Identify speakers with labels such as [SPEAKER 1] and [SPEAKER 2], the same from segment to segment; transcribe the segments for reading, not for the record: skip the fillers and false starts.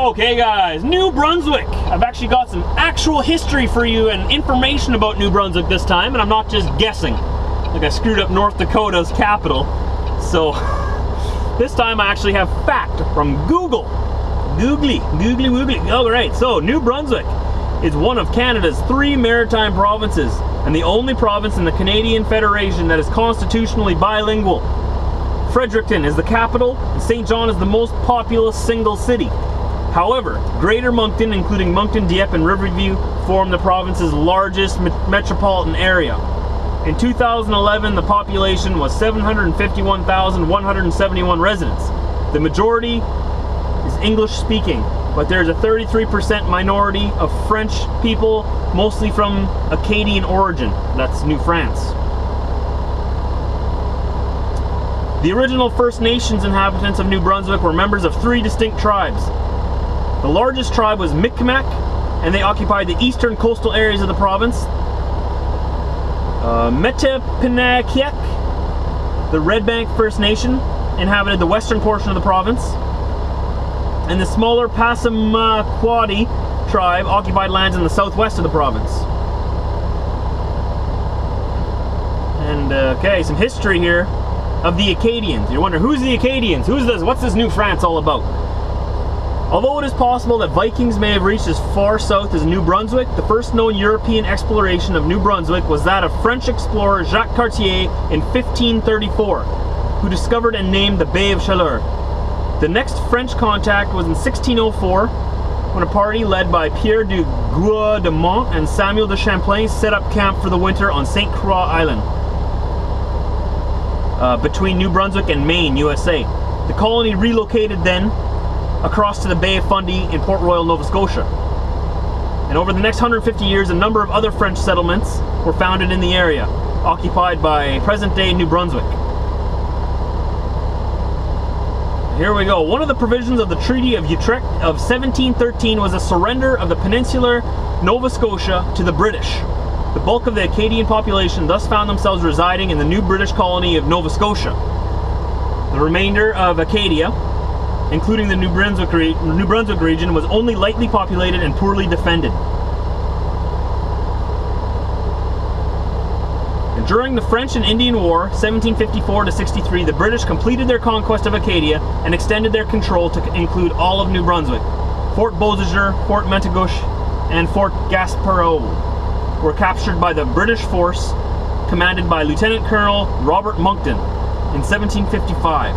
[SPEAKER 1] Okay guys, New Brunswick. I've actually got some actual history for you and information about New Brunswick this time, and I'm not just guessing like I screwed up North Dakota's capital. So this time I actually have fact from Google. Googly woogly. Alright, so New Brunswick is one of Canada's 3 maritime provinces and the only province in the Canadian Federation that is constitutionally bilingual. Fredericton is the capital, and St. John is the most populous single city. However, Greater Moncton, including Moncton, Dieppe, and Riverview, form the province's largest metropolitan area. In 2011, the population was 751,171 residents. The majority is English-speaking, but there's a 33% minority of French people, mostly from Acadian origin. That's New France. The original First Nations inhabitants of New Brunswick were members of 3 distinct tribes. The largest tribe was Mi'kmaq, and they occupied the eastern coastal areas of the province. Metapenakiek, the Red Bank First Nation, inhabited the western portion of the province. And the smaller Passamaquoddy tribe occupied lands in the southwest of the province. And okay, some history here of the Acadians. You wonder, who's the Acadians? Who's this? What's this New France all about? Although it is possible that Vikings may have reached as far south as New Brunswick, the first known European exploration of New Brunswick was that of French explorer Jacques Cartier in 1534, who discovered and named the Bay of Chaleur. The next French contact was in 1604, when a party led by Pierre du Gueux de Mont and Samuel de Champlain set up camp for the winter on St. Croix Island, between New Brunswick and Maine, USA. The colony relocated then across to the Bay of Fundy in Port Royal, Nova Scotia. And over the next 150 years, a number of other French settlements were founded in the area, occupied by present-day New Brunswick. Here we go. One of the provisions of the Treaty of Utrecht of 1713 was a surrender of the peninsular Nova Scotia to the British. The bulk of the Acadian population thus found themselves residing in the new British colony of Nova Scotia. The remainder of Acadia, including the New Brunswick region, was only lightly populated and poorly defended. And during the French and Indian War, 1754 to 63, the British completed their conquest of Acadia and extended their control to include all of New Brunswick. Fort Beausejour, Fort Mentagouche, and Fort Gaspereau were captured by the British force commanded by Lieutenant Colonel Robert Monckton in 1755.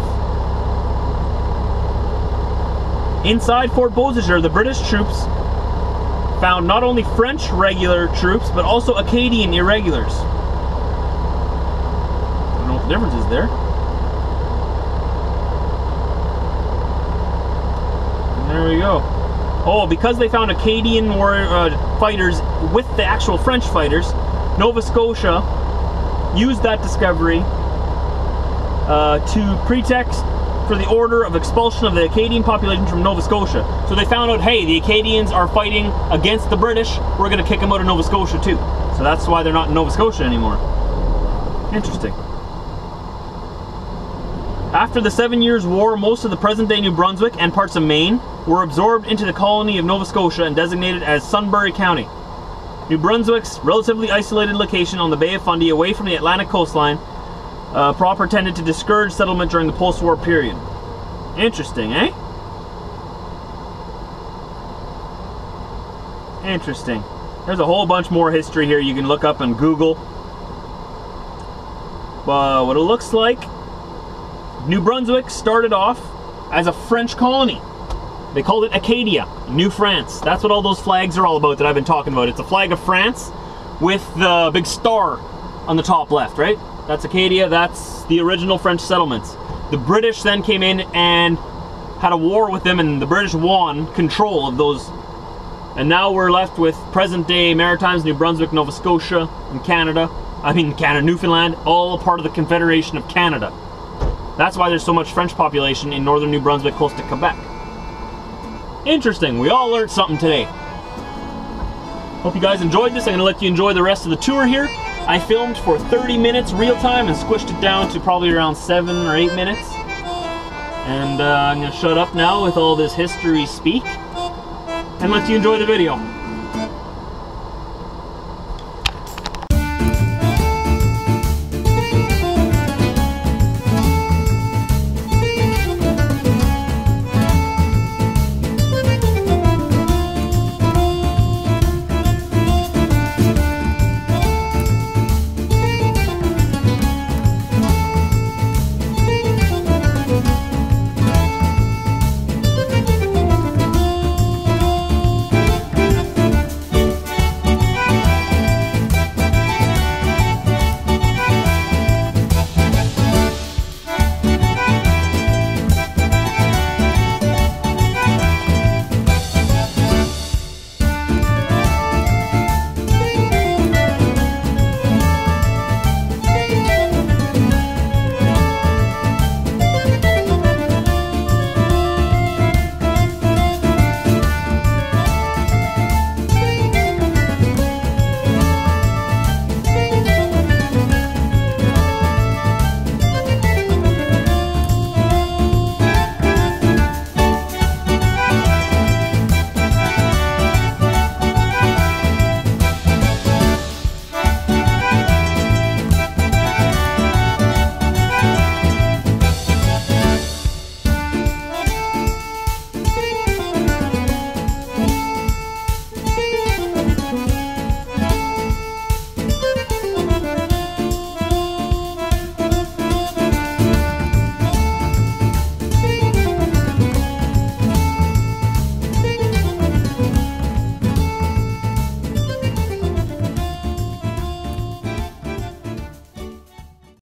[SPEAKER 1] Inside Fort Beausejour, the British troops found not only French regular troops, but also Acadian irregulars. I don't know what the difference is there. And there we go. Oh, because they found Acadian fighters with the actual French fighters, Nova Scotia used that discovery to pretext for the order of expulsion of the Acadian population from Nova Scotia. So they found out, hey, the Acadians are fighting against the British, we're going to kick them out of Nova Scotia too. So that's why they're not in Nova Scotia anymore. Interesting. After the 7 Years' War, most of the present-day New Brunswick and parts of Maine were absorbed into the colony of Nova Scotia and designated as Sunbury County. New Brunswick's relatively isolated location on the Bay of Fundy, away from the Atlantic coastline, proper tended to discourage settlement during the post-war period. Interesting, eh? Interesting. There's a whole bunch more history here you can look up on Google. But what it looks like, New Brunswick started off as a French colony. They called it Acadia, New France. That's what all those flags are all about that I've been talking about. It's a flag of France with the big star on the top left, right? That's Acadia, that's the original French settlements. The British then came in and had a war with them, and the British won control of those. And now we're left with present-day Maritimes, New Brunswick, Nova Scotia, and Canada. Newfoundland, all a part of the Confederation of Canada. That's why there's so much French population in northern New Brunswick close to Quebec. Interesting, we all learned something today. Hope you guys enjoyed this. I'm going to let you enjoy the rest of the tour here. I filmed for 30 minutes real time and squished it down to probably around 7 or 8 minutes. And I'm going to shut up now with all this history speak. and lets you enjoy the video.